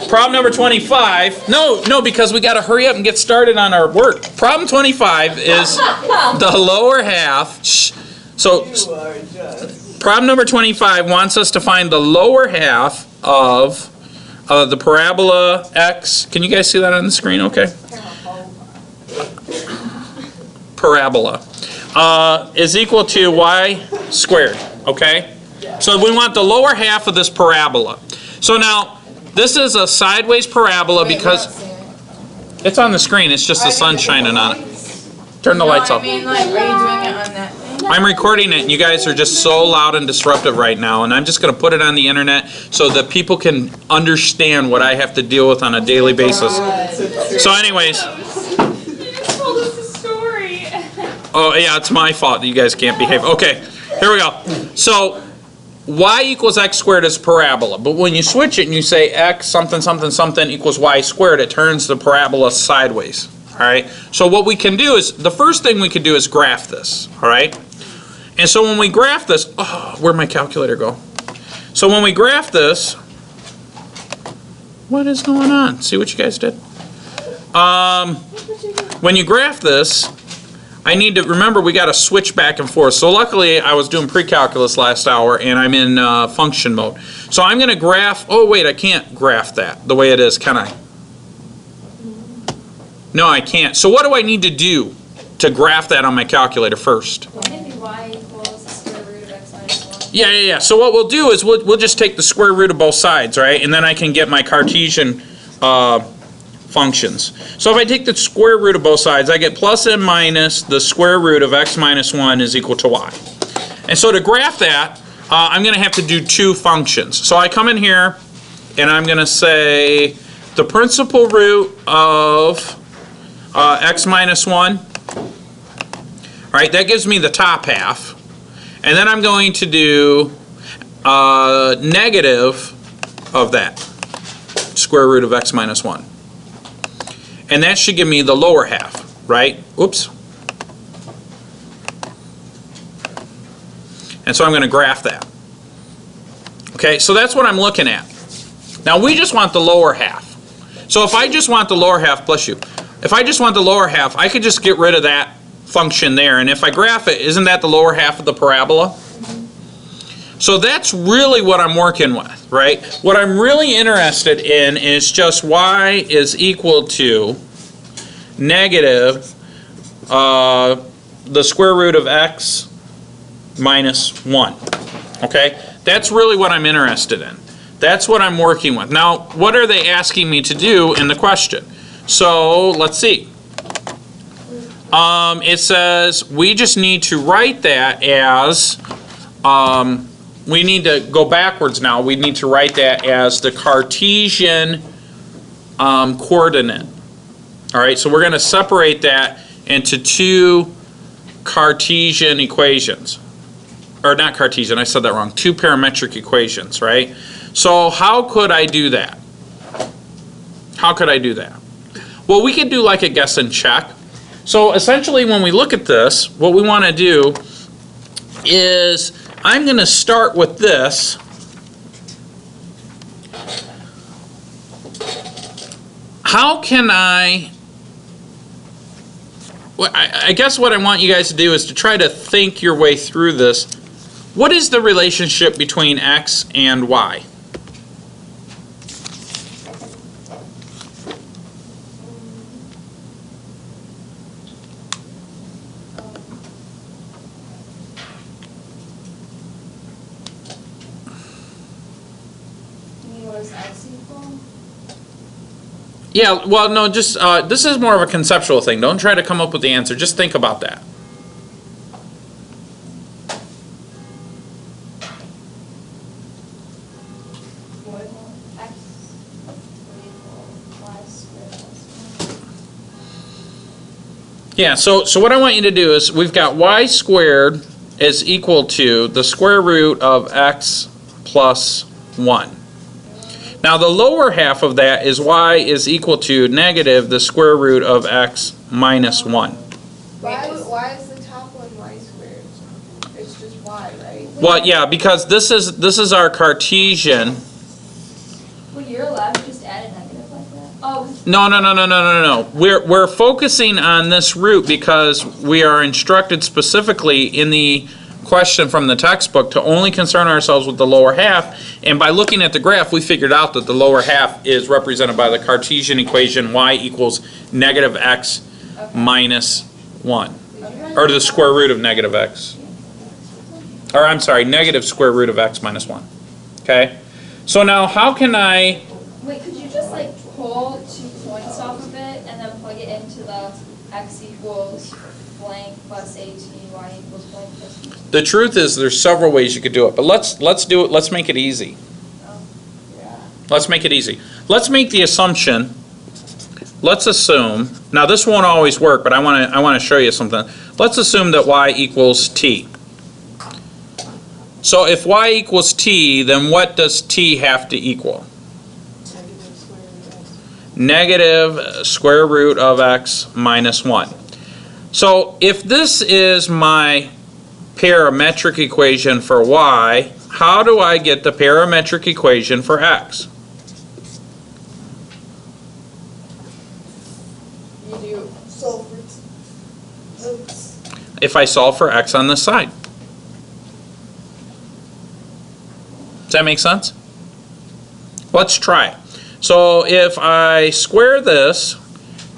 Problem number 25. No, because we got to hurry up and get started on our work. Problem 25 is the lower half. So, problem number 25 wants us to find the lower half of the parabola x. Can you guys see that on the screen? Okay. Parabola is equal to y squared. Okay. So we want the lower half of this parabola. So now, this is a sideways parabola because it's on the screen. It's just the sun shining on it. Turn the lights off. I mean, like, are you doing it on that thing? I'm recording it, and you guys are just so loud and disruptive right now, and I'm just going to put it on the internet so that people can understand what I have to deal with on a daily basis. So anyways. You just told us a story. Oh, yeah, it's my fault that you guys can't behave. Okay, here we go. So y equals x squared is parabola, but when you switch it and you say x something something something equals y squared, it turns the parabola sideways. All right. So what we can do is, the first thing we can do is graph this. All right. And so when we graph this, where'd my calculator go? So when we graph this, what is going on? See what you guys did? When you graph this, I need to remember we got to switch back and forth. So luckily I was doing pre-calculus last hour and I'm in function mode. So I'm going to graph, oh wait, I can't graph that the way it is, can I? No, I can't. So what do I need to do to graph that on my calculator first? Maybe y equals the square root of x minus 1. Yeah. So what we'll do is we'll just take the square root of both sides, right? And then I can get my Cartesian functions. So if I take the square root of both sides, I get plus and minus the square root of x minus 1 is equal to y. And so to graph that, I'm going to have to do two functions. So I come in here and I'm going to say the principal root of x minus 1. All right, that gives me the top half. And then I'm going to do negative of that, square root of x minus 1. And that should give me the lower half, right? Oops. And so I'm going to graph that. Okay, so that's what I'm looking at. Now we just want the lower half. So if I just want the lower half, bless you, if I just want the lower half, I could just get rid of that function there. And if I graph it, isn't that the lower half of the parabola? So that's really what I'm working with, right? What I'm really interested in is just y is equal to negative the square root of x minus 1. Okay? That's really what I'm interested in. That's what I'm working with. Now, what are they asking me to do in the question? So, let's see. It says we just need to write that as we need to go backwards now. We need to write that as the Cartesian coordinate. All right, so we're going to separate that into two Cartesian equations. Or not Cartesian, I said that wrong. Two parametric equations, right? So how could I do that? How could I do that? Well, we could do like a guess and check. So essentially when we look at this, what we want to do is I'm going to start with this. How can I guess what I want you guys to do is to try to think your way through this. What is the relationship between x and y? Yeah, well, no, just, this is more of a conceptual thing. Don't try to come up with the answer. Just think about that. Yeah, so what I want you to do is we've got y squared is equal to the square root of x plus 1. Now the lower half of that is y is equal to negative the square root of x minus 1. Why is the top one y squared? It's just y, right? Well, yeah, because this is our Cartesian. Well, you're allowed to just add a negative like that? Oh, No. We're focusing on this root because we are instructed specifically in the question from the textbook to only concern ourselves with the lower half, and by looking at the graph we figured out that the lower half is represented by the Cartesian equation y equals negative x minus 1, or the square root of negative x, or I'm sorry, negative square root of x minus 1. Okay, so now how can I wait, could you just like pull 2 points off of it and then plug it into the x equals blank plus at, y equals blank plus b? The truth is there's several ways you could do it, but let's do it. Let's make it easy. Let's make it easy. Let's make the assumption. Let's assume. Now this won't always work, but I want to show you something. Let's assume that y equals t. So if y equals t, then what does t have to equal? Negative square root of x minus 1. So if this is my parametric equation for y, how do I get the parametric equation for x? You do solve for x. If I solve for x on this side. Does that make sense? Let's try it. So if I square this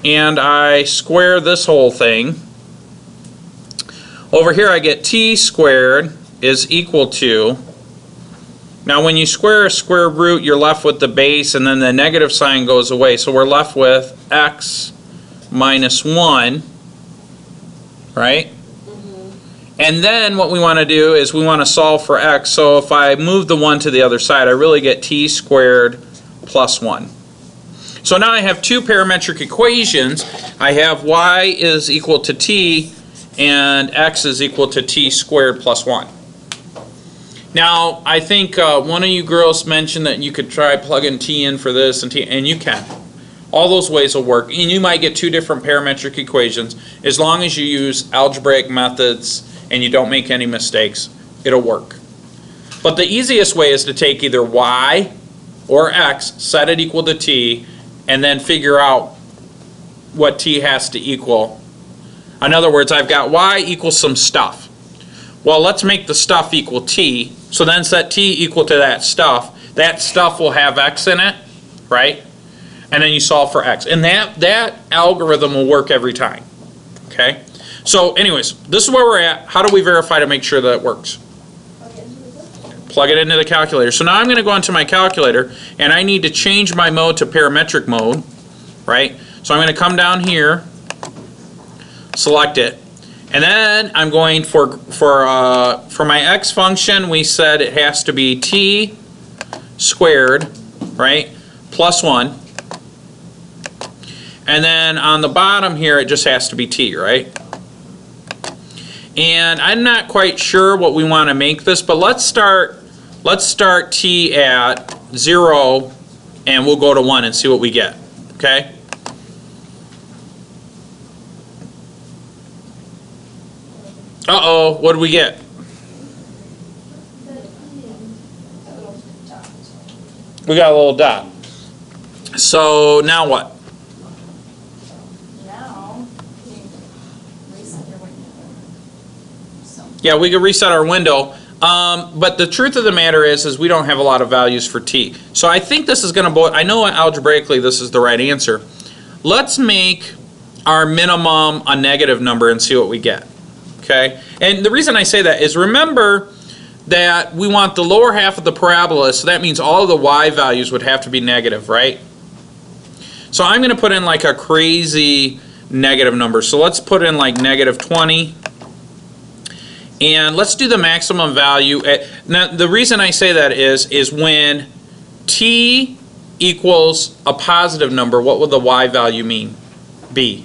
and I square this whole thing, over here I get t squared is equal to, now when you square a square root you're left with the base and then the negative sign goes away, so we're left with x minus 1, right? And then what we want to do is we want to solve for x, so if I move the 1 to the other side I really get t squared plus 1. So now I have 2 parametric equations. I have y is equal to t and x is equal to t squared plus 1. Now I think one of you girls mentioned that you could try plugging t in for this and t, and you can. All those ways will work, and you might get 2 different parametric equations. As long as you use algebraic methods and you don't make any mistakes, it'll work. But the easiest way is to take either y or x, set it equal to t, and then figure out what t has to equal. In other words, I've got y equals some stuff. Well, let's make the stuff equal t, so then set t equal to that stuff. That stuff will have x in it, right? And then you solve for x. And that algorithm will work every time, okay? So anyways, this is where we're at. How do we verify to make sure that it works? Plug it into the calculator. So now I'm going to go into my calculator and I need to change my mode to parametric mode, right? So I'm going to come down here, select it, and then I'm going for my x function, we said it has to be t squared, right, plus 1. And then on the bottom here it just has to be t, right? And I'm not quite sure what we want to make this, but let's start t at 0 and we'll go to 1 and see what we get, okay? Uh-oh, what do we get? We got a little dot. So now what? Now, you reset your window. So, Yeah, we could reset our window. But the truth of the matter is we don't have a lot of values for t. So I think this is going to, I know algebraically this is the right answer. Let's make our minimum a negative number and see what we get. Okay? And the reason I say that is remember that we want the lower half of the parabola, so that means all of the y values would have to be negative, right? So I'm going to put in like a crazy negative number. So let's put in like negative 20. And let's do the maximum value. Now the reason I say that is when t equals a positive number, what would the y value be?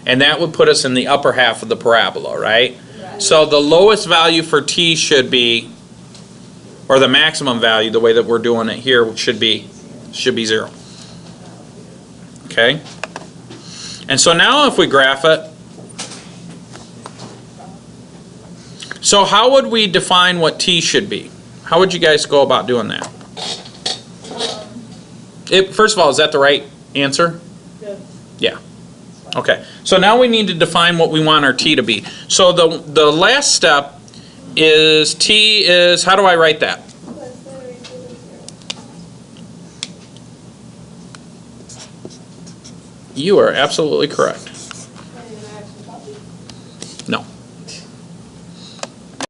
And that would put us in the upper half of the parabola, right? So the lowest value for t should be, or the maximum value, the way that we're doing it here, should be 0. Okay? And so now if we graph it, So how would we define what t should be? How would you guys go about doing that? First of all, is that the right answer? Yeah. Yeah. Okay. So now we need to define what we want our t to be. So the last step is t is, how do I write that? You are absolutely correct.